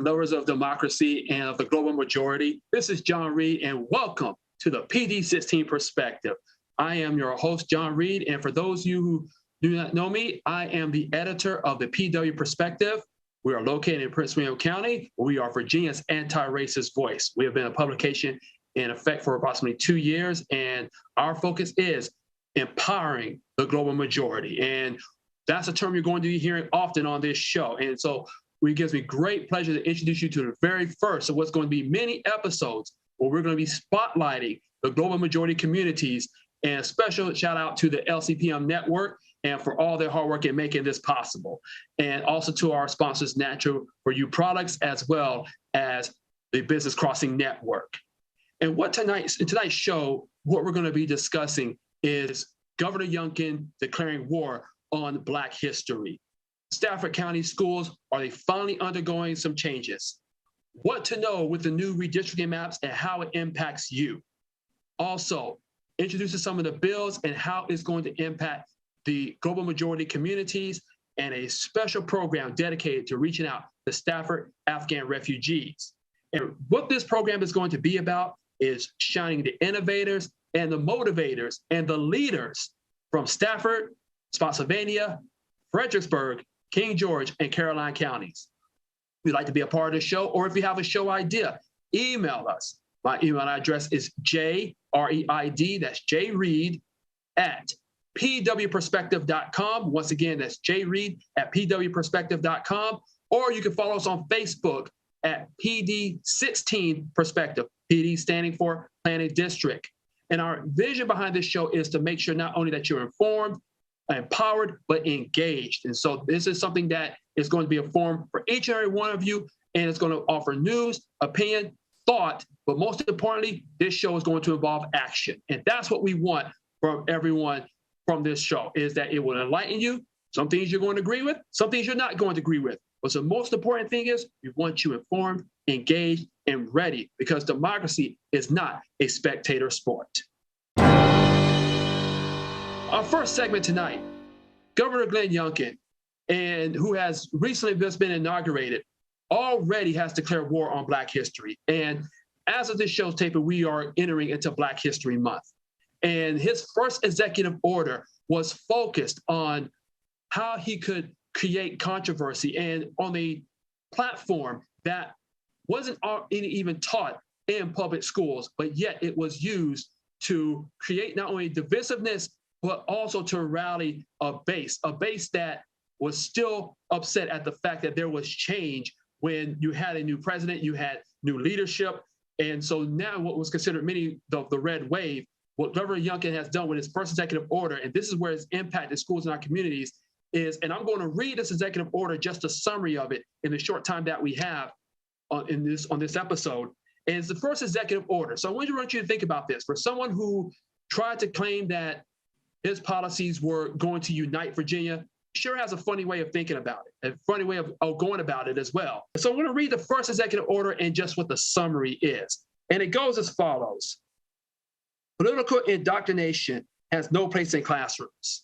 lovers of democracy and of the global majority. This is John Reid, and welcome to the PD16 Perspective. I am your host, John Reid, and for those of you who do not know me, I am the editor of the PW Perspective. We are located in Prince William County. We are Virginia's anti-racist voice. We have been a publication in effect for approximately 2 years, and our focus is empowering the global majority. And that's a term you're going to be hearing often on this show. And so it gives me great pleasure to introduce you to the very first of what's going to be many episodes where we're going to be spotlighting the global majority communities. And a special shout out to the LCPM network and for all their hard work in making this possible. And also to our sponsors, Natural for You Products, as well as the Business Crossing Network. And what tonight's show, what we're going to be discussing is Governor Youngkin declaring war on Black history. Stafford County Schools, are they finally undergoing some changes? What to know with the new redistricting maps and how it impacts you. Also, introducing some of the bills and how it's going to impact the global majority communities, and a special program dedicated to reaching out to Stafford Afghan Refugees. And what this program is going to be about is shining the innovators and the motivators and the leaders from Stafford, Spotsylvania, Fredericksburg, King George, and Caroline counties. If you'd like to be a part of the show, or if you have a show idea, email us. My email address is JREID, that's JReid at pwperspective.com. Once again, that's JReid at pwperspective.com. Or you can follow us on Facebook at PD16 Perspective, PD standing for Planning District. And our vision behind this show is to make sure not only that you're informed, empowered, but engaged. And so this is something that is going to be a forum for each and every one of you, and it's going to offer news, opinion, thought, but most importantly, this show is going to involve action. And that's what we want from everyone from this show, is that it will enlighten you. Some things you're going to agree with, some things you're not going to agree with. But the most important thing is we want you informed, engaged, and ready, because democracy is not a spectator sport. Our first segment tonight, Governor Glenn Youngkin, and who has recently just been inaugurated, already has declared war on Black history. And as of this show's taping, we are entering into Black History Month. And his first executive order was focused on how he could create controversy, and on a platform that wasn't even taught in public schools, but yet it was used to create not only divisiveness, but also to rally a base that was still upset at the fact that there was change when you had a new president, you had new leadership. And so now what was considered many of the red wave, what Governor Youngkin has done with his first executive order, and this is where it's impacted schools in our communities, is, and I'm going to read this executive order, just a summary of it in the short time that we have on this episode. And it's the first executive order. So I want you to think about this. For someone who tried to claim that his policies were going to unite Virginia, sure has a funny way of thinking about it, a funny way of going about it as well. So I'm going to read the first executive order and just what the summary is. And it goes as follows. Political indoctrination has no place in classrooms.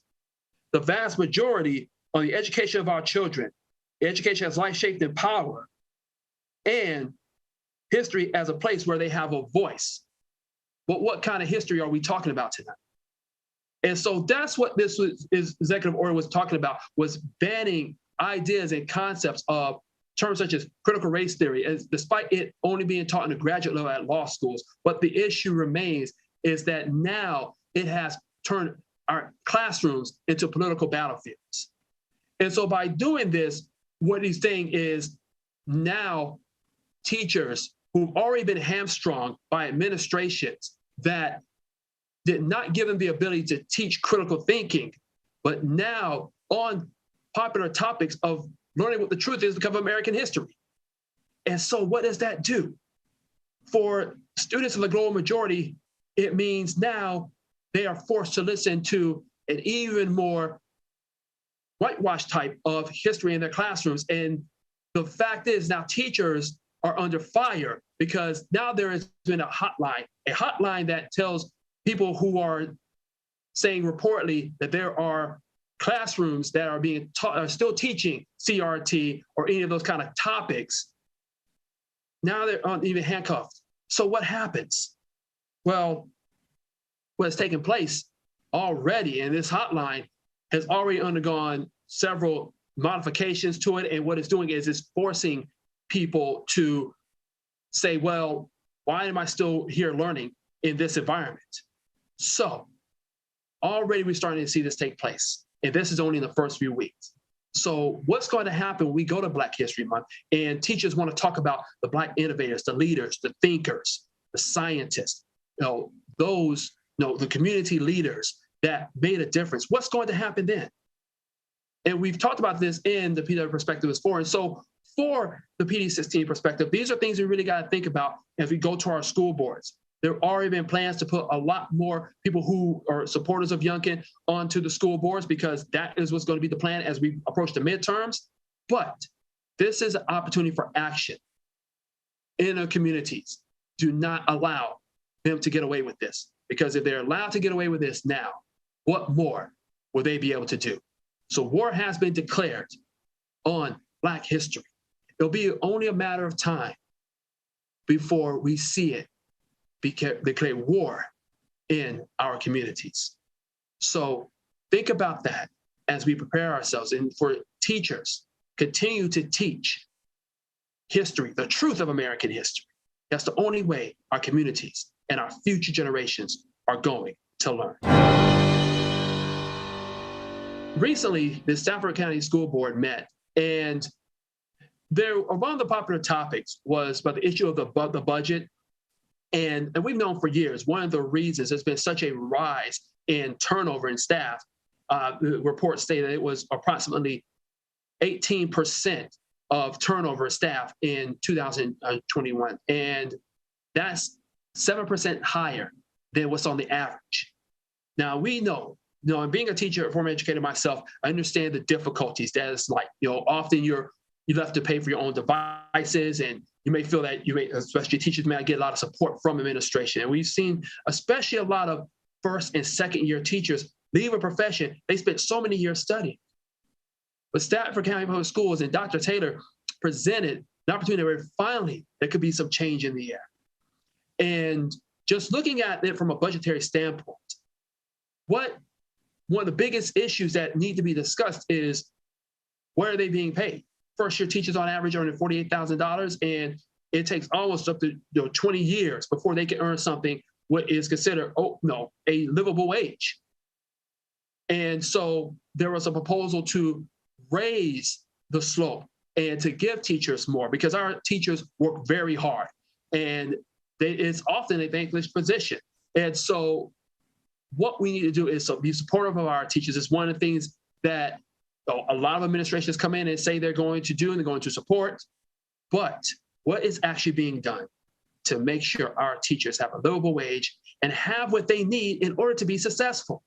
The vast majority on the education of our children, education as life shaped in power, and history as a place where they have a voice. But what kind of history are we talking about tonight? And so that's what this executive order was talking about, was banning ideas and concepts of terms such as critical race theory, as despite it only being taught in the graduate level at law schools. But the issue remains is that now it has turned our classrooms into political battlefields. And so by doing this, what he's saying is now teachers who've already been hamstrung by administrations that did not give them the ability to teach critical thinking, but now on popular topics of learning what the truth is because of American history. And so what does that do? For students of the global majority, it means now they are forced to listen to an even more whitewash type of history in their classrooms. And the fact is now teachers are under fire because now there has been a hotline that tells people who are saying reportedly that there are classrooms that are being taught, are still teaching CRT or any of those kind of topics, Now they're even handcuffed. So what happens? Well, what's taken place already, and this hotline has already undergone several modifications to it. And what it's doing is it's forcing people to say, well, why am I still here learning in this environment? So already we're starting to see this take place. And this is only in the first few weeks. So what's going to happen when we go to Black History Month and teachers want to talk about the Black innovators, the leaders, the thinkers, the scientists, those, the community leaders that made a difference? What's going to happen then? And we've talked about this in the PW Perspective is For. And so for the PD16 perspective, these are things we really got to think about as we go to our school boards. There have already been plans to put a lot more people who are supporters of Youngkin onto the school boards, because that is what's going to be the plan as we approach the midterms. But this is an opportunity for action in our communities. Do not allow them to get away with this, because if they're allowed to get away with this now, what more will they be able to do? So war has been declared on Black history. It'll be only a matter of time before we see it declare war in our communities. So think about that as we prepare ourselves. And for teachers, continue to teach history, the truth of American history. That's the only way our communities and our future generations are going to learn. Recently, the Stafford County School Board met, and one of the popular topics was about the issue of the budget. And we've known for years, one of the reasons there's been such a rise in turnover in staff, the reports say that it was approximately 18% of turnover staff in 2021. And that's 7% higher than what's on the average. Now, we know, and being a teacher, a former educator myself, I understand the difficulties that it's like. Often you're left to pay for your own devices, and you may feel that especially teachers may not get a lot of support from administration. And we've seen, especially a lot of first and second year teachers leave a profession. They spent so many years studying. But Stafford County Public Schools and Dr. Taylor presented an opportunity where finally there could be some change in the air. And just looking at it from a budgetary standpoint, one of the biggest issues that need to be discussed is, where are they being paid? First-year teachers on average earning $48,000, and it takes almost up to 20 years before they can earn something what is considered a livable wage. And so there was a proposal to raise the slope and to give teachers more, because our teachers work very hard, and it's often a thankless position. And so what we need to do is be supportive of our teachers. It's one of the things that a lot of administrations come in and say they're going to do and they're going to support. But what is actually being done to make sure our teachers have a livable wage and have what they need in order to be successful?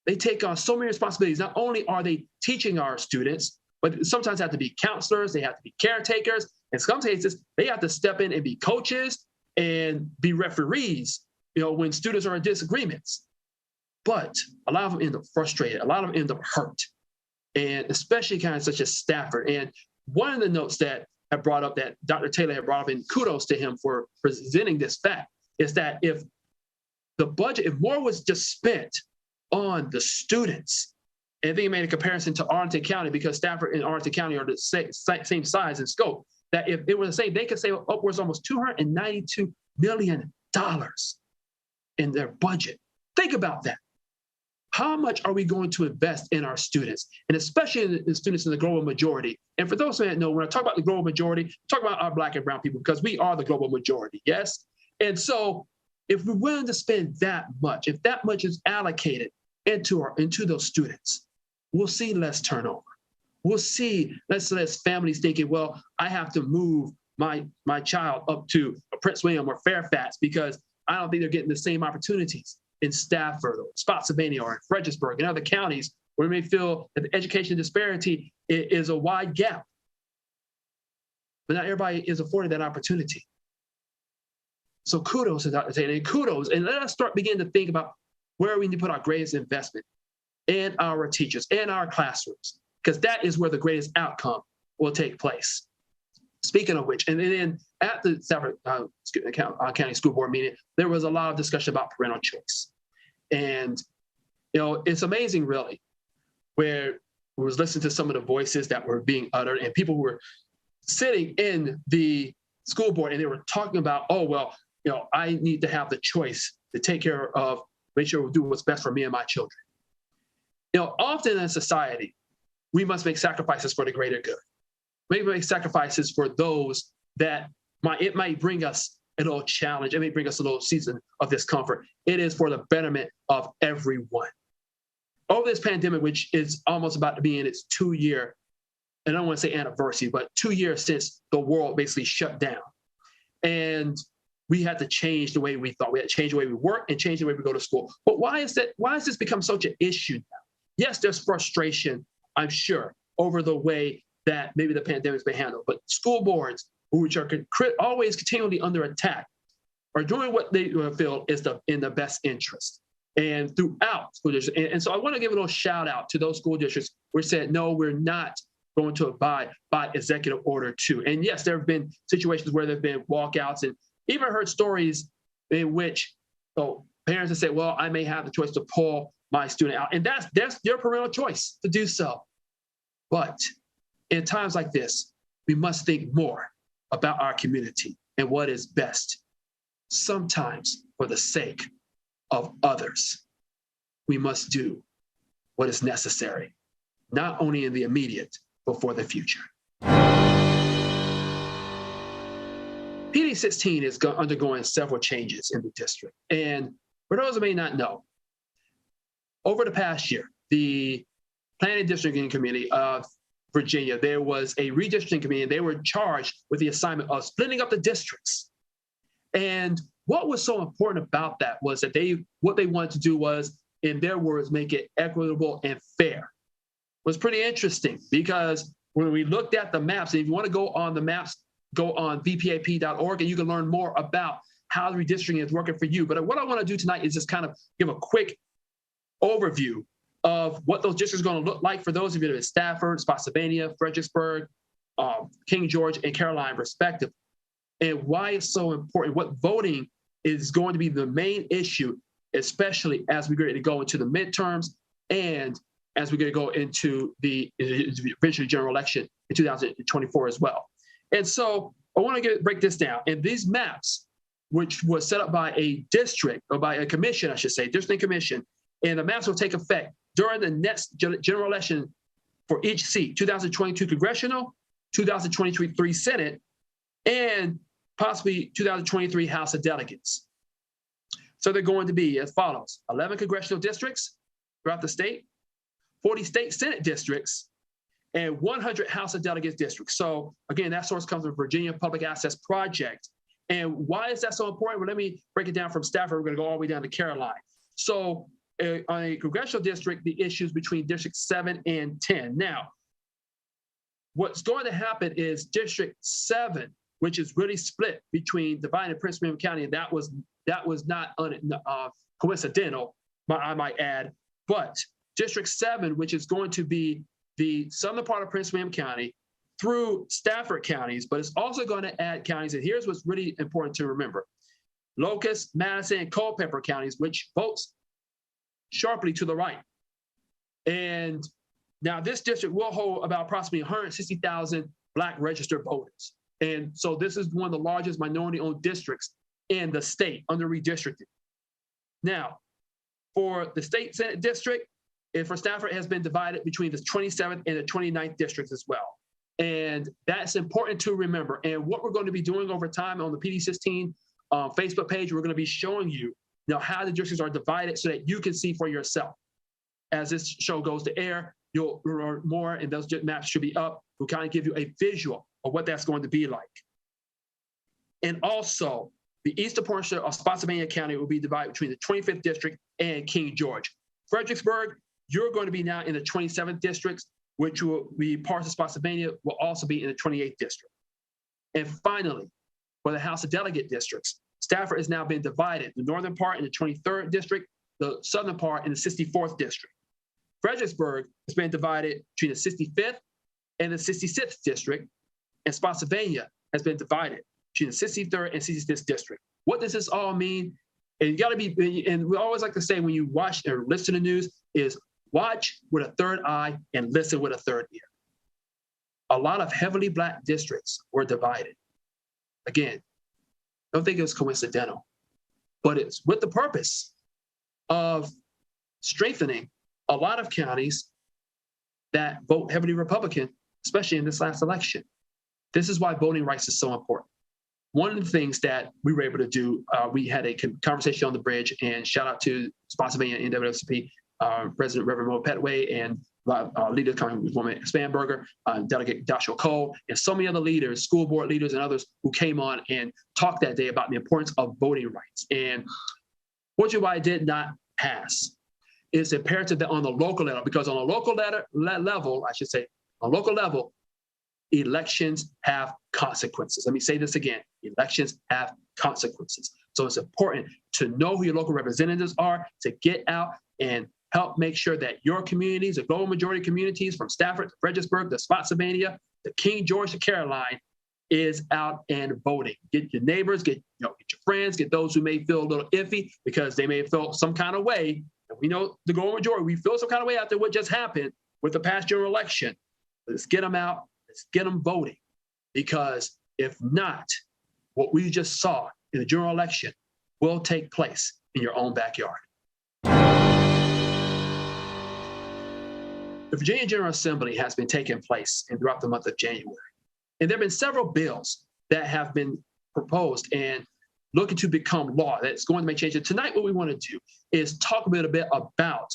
They take on so many responsibilities. Not only are they teaching our students, but sometimes they have to be counselors, they have to be caretakers. In some cases, they have to step in and be coaches and be referees, when students are in disagreements. But a lot of them end up frustrated. A lot of them end up hurt. And especially kind of such as Stafford. And one of the notes that I brought up, that Dr. Taylor had brought up, and kudos to him for presenting this fact, is that if more was just spent on the students, and I think he made a comparison to Arlington County, because Stafford and Arlington County are the same size and scope, that if it was the same, they could save upwards almost $292 million in their budget. Think about that. How much are we going to invest in our students, and especially in the students in the global majority? And for those who don't know, when I talk about the global majority, talk about our Black and brown people, because we are the global majority, yes? And so if we're willing to spend that much, if that much is allocated into those students, we'll see less turnover. We'll see less families thinking, well, I have to move my child up to Prince William or Fairfax because I don't think they're getting the same opportunities in Stafford or Spotsylvania or in Fredericksburg and other counties where we may feel that the education disparity is a wide gap. But not everybody is afforded that opportunity. So kudos to Dr. Taylor, and kudos, and let us begin to think about where we need to put our greatest investment in our teachers, in our classrooms, because that is where the greatest outcome will take place. Speaking of which, and then at the Stafford County School Board meeting, there was a lot of discussion about parental choice. And, it's amazing, really, where we was listening to some of the voices that were being uttered and people who were sitting in the school board and they were talking about, I need to have the choice to take care of, make sure we do what's best for me and my children. Often in society, we must make sacrifices for the greater good. We make sacrifices for those that it might bring us a little challenge. It may bring us a little season of discomfort. It is for the betterment of everyone. Over this pandemic, which is almost about to be in its 2-year, and I don't want to say anniversary, but 2 years since the world basically shut down. And we had to change the way we thought. We had to change the way we work and change the way we go to school. But why has this become such an issue now? Yes, there's frustration, I'm sure, over the way that maybe the pandemic's been handled. But school boards, which are always continually under attack, are doing what they feel is in the best interest. And throughout school districts. And so I want to give a little shout out to those school districts who said, no, we're not going to abide by Executive Order 2. And yes, there have been situations where there have been walkouts, and even heard stories in which parents have said, well, I may have the choice to pull my student out. And that's their parental choice to do so. But in times like this, we must think more about our community and what is best. Sometimes for the sake of others, we must do what is necessary, not only in the immediate, but for the future. PD16 is undergoing several changes in the district. And for those who may not know, over the past year, the Planning Districting Committee of Virginia, there was a redistricting committee, and they were charged with the assignment of splitting up the districts. And what was so important about that was that what they wanted to do was, in their words, make it equitable and fair. It was pretty interesting because when we looked at the maps, and if you want to go on the maps, go on vpap.org and you can learn more about how the redistricting is working for you. But what I want to do tonight is just kind of give a quick overview of what those districts are going to look like for those of you that are in Stafford, Spotsylvania, Fredericksburg, King George, and Caroline, respectively, and why it's so important. What voting is going to be the main issue, especially as we get ready to go into the midterms and as we get to go into the eventual general election in 2024 as well. And so I want to break this down. And these maps, which was set up by a district, or by a commission, I should say, district commission, and the maps will take effect during the next general election for each seat, 2022 congressional, 2023 Senate, and possibly 2023 House of Delegates. So they're going to be as follows: 11 congressional districts throughout the state, 40 state Senate districts, and 100 House of Delegates districts. So again, that source comes from Virginia Public Access Project. And why is that so important? Well, let me break it down from Stafford. We're going to go all the way down to Caroline. So on a congressional district, the issues between District 7 and 10. Now, what's going to happen is District 7, which is really split between Divine and Prince William County, and that was not coincidental, I might add. But District 7, which is going to be the southern part of Prince William County through Stafford counties, but it's also going to add counties. And here's what's really important to remember: Locust, Madison, and Culpeper counties, which votes sharply to the right. And now this district will hold about approximately 160,000 Black registered voters. And so this is one of the largest minority-owned districts in the state under redistricting. Now, for the state Senate district, and for Stafford, it has been divided between the 27th and the 29th districts as well. And that's important to remember. And what we're going to be doing over time on the PD16 Facebook page, we're going to be showing you how the districts are divided so that you can see for yourself. As this show goes to air, you'll learn more, and those maps should be up. We'll kind of give you a visual of what that's going to be like. And also, the eastern portion of Spotsylvania County will be divided between the 25th district and King George. Fredericksburg, you're going to be now in the 27th districts, which will be parts of Spotsylvania, will also be in the 28th district. And finally, for the House of Delegate districts, Stafford has now been divided, the northern part in the 23rd district, the southern part in the 64th district. Fredericksburg has been divided between the 65th and the 66th district, and Spotsylvania has been divided between the 63rd and 66th district. What does this all mean? And you got to be, and we always like to say when you watch or listen to news is watch with a third eye and listen with a third ear. A lot of heavily Black districts were divided. Again, I don't think it was coincidental, but it's with the purpose of strengthening a lot of counties that vote heavily Republican, especially in this last election. This is why voting rights is so important. One of the things that we were able to do, we had a conversation on the bridge, and shout out to Spotsylvania NAACP President Reverend Mo Petway and leader Congresswoman Spanberger, Delegate Joshua Cole, and so many other leaders, school board leaders and others who came on and talked that day about the importance of voting rights. And fortunately, why it did not pass is imperative that on the local level, because on a local level, I should say, on a local level, elections have consequences. Let me say this again, elections have consequences. So it's important to know who your local representatives are, to get out and help make sure that your communities, the global majority communities from Stafford to Fredericksburg to Spotsylvania to King George to Caroline, is out and voting. Get your neighbors, get your friends, get those who may feel a little iffy because they may have felt some kind of way. And we know the global majority, we feel some kind of way after what just happened with the past general election. Let's get them out. Let's get them voting. Because if not, what we just saw in the general election will take place in your own backyard. The Virginia General Assembly has been taking place throughout the month of January. And there have been several bills that have been proposed and looking to become law that's going to make changes. Tonight, what we want to do is talk a bit about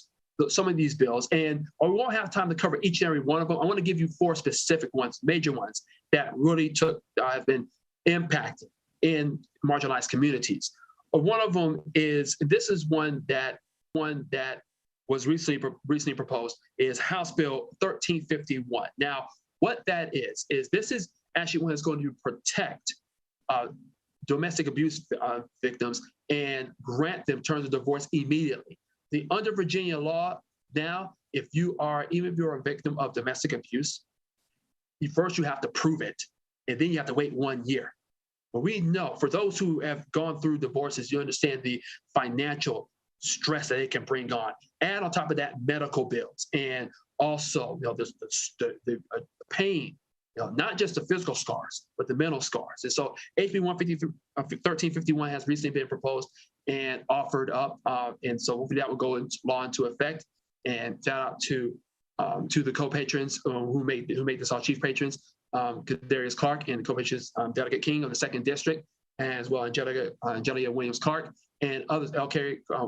some of these bills, and we won't have time to cover each and every one of them. I want to give you 4 specific ones, major ones, that really have been impacted in marginalized communities. One of them is, this is one that was recently proposed, is House Bill 1351. Now, what that is this is actually one that's going to protect domestic abuse victims and grant them terms of divorce immediately. Under Virginia law now, even if you're a victim of domestic abuse, first you have to prove it, and then you have to wait 1 year. But we know, for those who have gone through divorces, you understand the financial stress that it can bring on. Add on top of that medical bills, and also the pain, not just the physical scars, but the mental scars. And so HB 1351 has recently been proposed and offered up, and so hopefully that will go into law into effect. And shout out to the co-patrons who made this, our chief patrons, Darius Clark, and the co-patrons Delegate King of the 2nd District, as well Angelia Williams Clark, and others,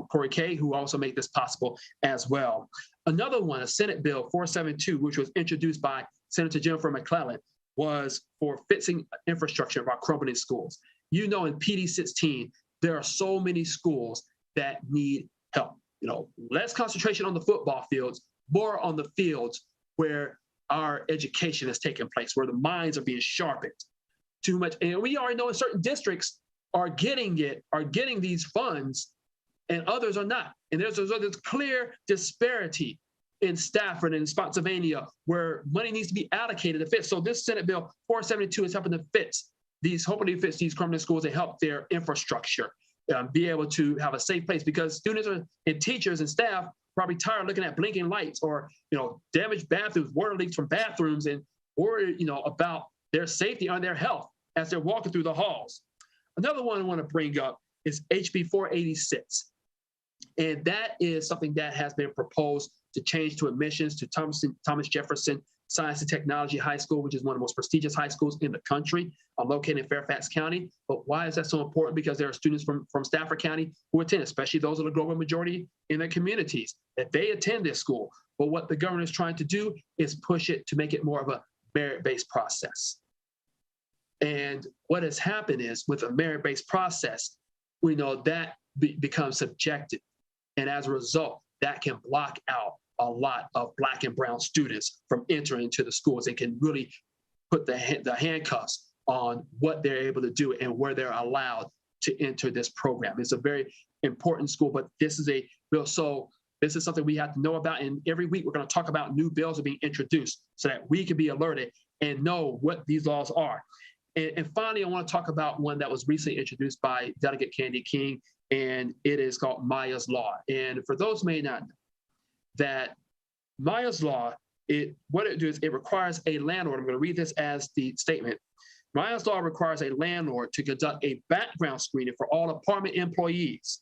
Corey Kay, who also made this possible as well. Another one, a Senate Bill 472, which was introduced by Senator Jennifer McClellan, was for fixing infrastructure of our crumbling schools. In PD16, there are so many schools that need help. Less concentration on the football fields, more on the fields where our education is taking place, where the minds are being sharpened. Too much, and we already know in certain districts are getting these funds, and others are not. And there's clear disparity in Stafford and Spotsylvania where money needs to be allocated to fit. So this Senate Bill 472 is helping to fix these crumbling schools and help their infrastructure be able to have a safe place, because students and teachers and staff probably tired of looking at blinking lights or damaged bathrooms, water leaks from bathrooms, and worried about their safety and their health as they're walking through the halls. Another one I want to bring up is HB 486. And that is something that has been proposed to change to admissions to Thomas Jefferson Science and Technology High School, which is one of the most prestigious high schools in the country, located in Fairfax County. But why is that so important? Because there are students from Stafford County who attend, especially those of the global majority in their communities, that they attend this school. But what the governor is trying to do is push it to make it more of a merit-based process. And what has happened is, with a merit-based process, we know that becomes subjective. And as a result, that can block out a lot of Black and brown students from entering into the schools, and can really put the handcuffs on what they're able to do and where they're allowed to enter this program. It's a very important school, but this is a bill. So this is something we have to know about. And every week we're going to talk about new bills that are being introduced so that we can be alerted and know what these laws are. And finally, I want to talk about one that was recently introduced by Delegate Candy King, and it is called Maya's Law. And for those who may not know, that Maya's Law, what it does, it requires a landlord. I'm going to read this as the statement. Maya's Law requires a landlord to conduct a background screening for all apartment employees.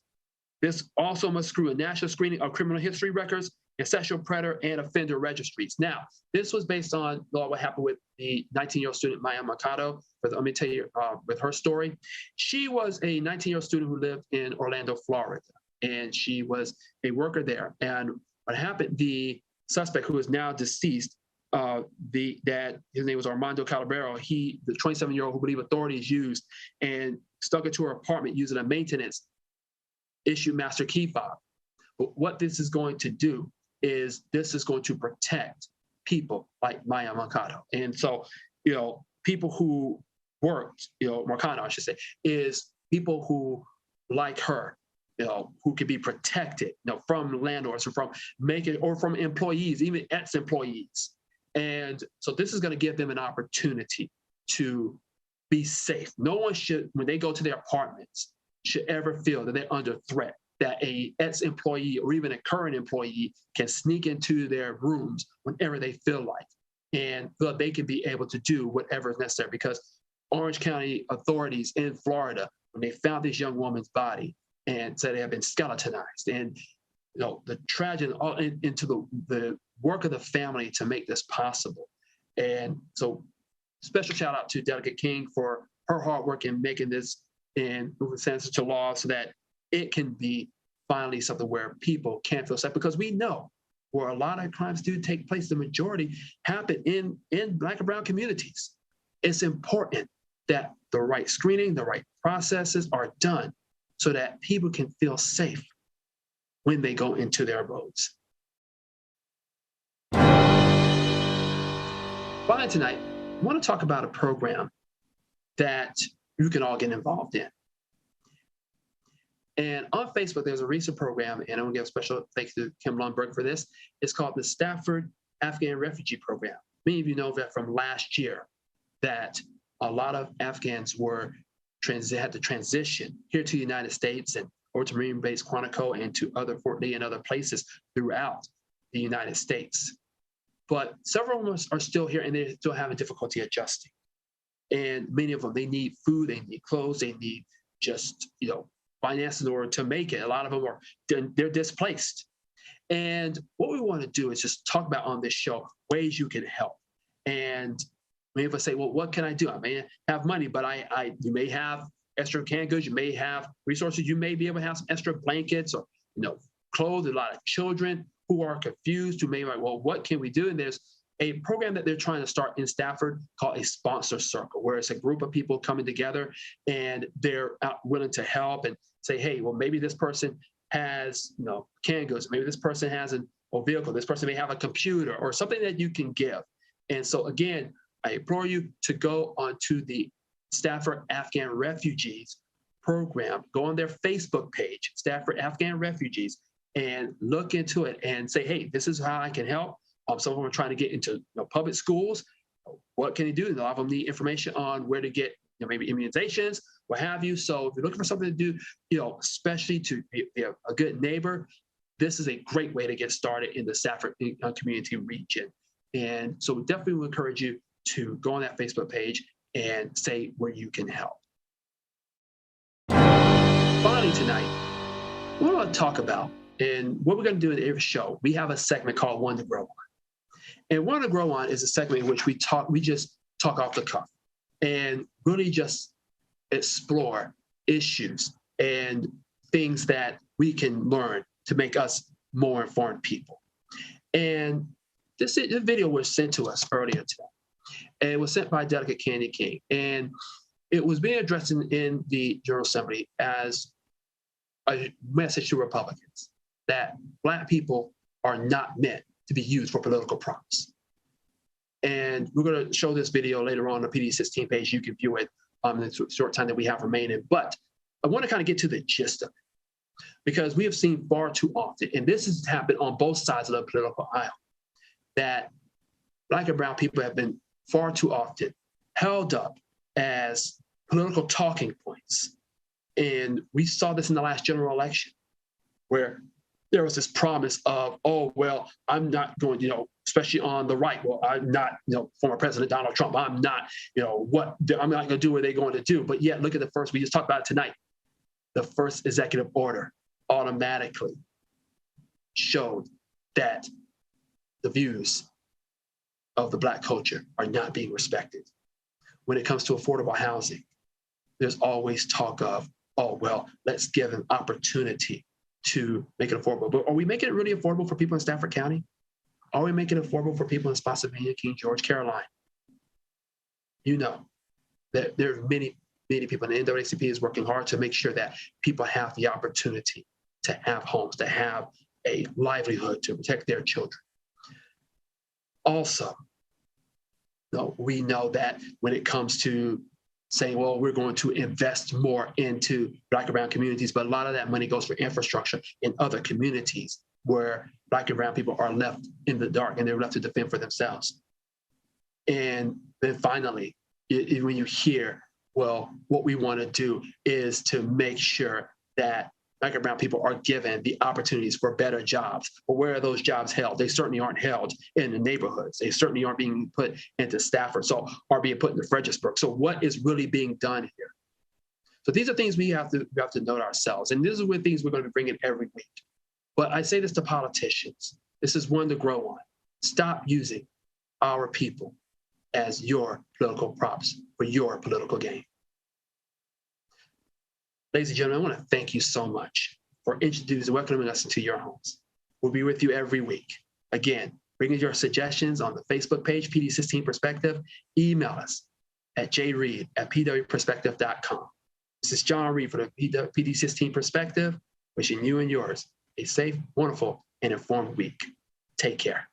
This also must screw a national screening of criminal history records and sexual predator and offender registries. Now, this was based on what happened with the 19-year-old student, Maya Mercado. Let me tell you with her story. She was a 19-year-old student who lived in Orlando, Florida, and she was a worker there. And what happened, the suspect, who is now deceased, his name was Armando Calabero, the 27-year-old who believe authorities used and stuck into her apartment using a maintenance issue master key fob. But what this is going to do is this is going to protect people like Maya Mercado. And so, people who worked, Mercado, I should say, is people who, like her, who can be protected, from landlords or from employees, even ex-employees. And so this is going to give them an opportunity to be safe. No one should, when they go to their apartments, should ever feel that they're under threat, that a ex-employee or even a current employee can sneak into their rooms whenever they feel like, and so they can be able to do whatever is necessary. Because Orange County authorities in Florida, when they found this young woman's body and said they had been skeletonized, and the tragedy into the work of the family to make this possible. And so special shout out to Delegate King for her hard work in making this and moving sense to law so that it can be finally something where people can feel safe, because we know where a lot of crimes do take place, the majority happen in Black and brown communities. It's important that the right screening, the right processes are done so that people can feel safe when they go into their abodes. Finally tonight, I want to talk about a program that you can all get involved in. And on Facebook, there's a recent program, and I want to give a special thanks to Kim Lundberg for this. It's called the Stafford Afghan Refugee Program. Many of you know that from last year, that a lot of Afghans had to transition here to the United States and or to Marine Base Quantico and to other Fort Lee and other places throughout the United States. But several of them are still here, and they're still having difficulty adjusting. And many of them, they need food, they need clothes, they need just, finances in order to make it. A lot of them they're displaced. And what we want to do is just talk about on this show ways you can help. And many of us say, well, what can I do? I may have money, but you may have extra canned goods, you may have resources, you may be able to have some extra blankets or clothes. A lot of children who are confused, who may be like, well, what can we do? And there's a program that they're trying to start in Stafford called a sponsor circle, where it's a group of people coming together and they're willing to help and say, hey, well, maybe this person has canned goods, maybe this person has a vehicle, this person may have a computer or something that you can give. And so again, I implore you to go onto the Stafford Afghan Refugees program, go on their Facebook page, Stafford Afghan Refugees, and look into it and say, hey, this is how I can help. Some of them are trying to get into public schools. What can you do? A lot of them need information on where to get maybe immunizations, what have you. So if you're looking for something to do, especially to be a good neighbor, this is a great way to get started in the Stafford community region. And so we definitely will encourage you to go on that Facebook page and say where you can help. Finally tonight, what I want to talk about, and what we're going to do in every show, we have a segment called One to Grow On. And One to Grow On is a segment in which we just talk off the cuff and really just explore issues and things that we can learn to make us more informed people. And this video was sent to us earlier today. And it was sent by Delegate Candy King. And it was being addressed in the General Assembly as a message to Republicans that Black people are not meant to be used for political promise. And we're going to show this video later on the PD16 page. You can view it in the short time that we have remaining. But I want to kind of get to the gist of it, because we have seen far too often, and this has happened on both sides of the political aisle, that Black and brown people have been far too often held up as political talking points. And we saw this in the last general election, where there was this promise of, oh, well, I'm not going, especially on the right. Well, I'm not, former President Donald Trump. I'm not, I'm not going to do what they're going to do. But yet, look at the first, we just talked about it tonight. The first executive order automatically showed that the views of the Black culture are not being respected. When it comes to affordable housing, there's always talk of, oh, well, let's give an opportunity to make it affordable. But are we making it really affordable for people in Stafford County? Are we making it affordable for people in Spotsylvania, King George, Caroline? You know that there are many people, and the NAACP is working hard to make sure that people have the opportunity to have homes, to have a livelihood, to protect their children. Also, we know that when it comes to saying, well, we're going to invest more into Black and brown communities, but a lot of that money goes for infrastructure in other communities where Black and brown people are left in the dark and they're left to defend for themselves. And then finally, when you hear, well, what we want to do is to make sure that Black and brown people are given the opportunities for better jobs. But where are those jobs held? They certainly aren't held in the neighborhoods. They certainly aren't being put into Stafford, so are being put into Fredericksburg. So what is really being done here? So these are things we have to note ourselves. And this is what things we're going to be bringing every week. But I say this to politicians. This is one to grow on. Stop using our people as your political props for your political gain. Ladies and gentlemen, I want to thank you so much for introducing, welcoming us into your homes. We'll be with you every week. Again, bring in your suggestions on the Facebook page, PD16 Perspective. Email us at jreid@pwperspective.com. This is John Reid for the PD16 Perspective, wishing you and yours a safe, wonderful, and informed week. Take care.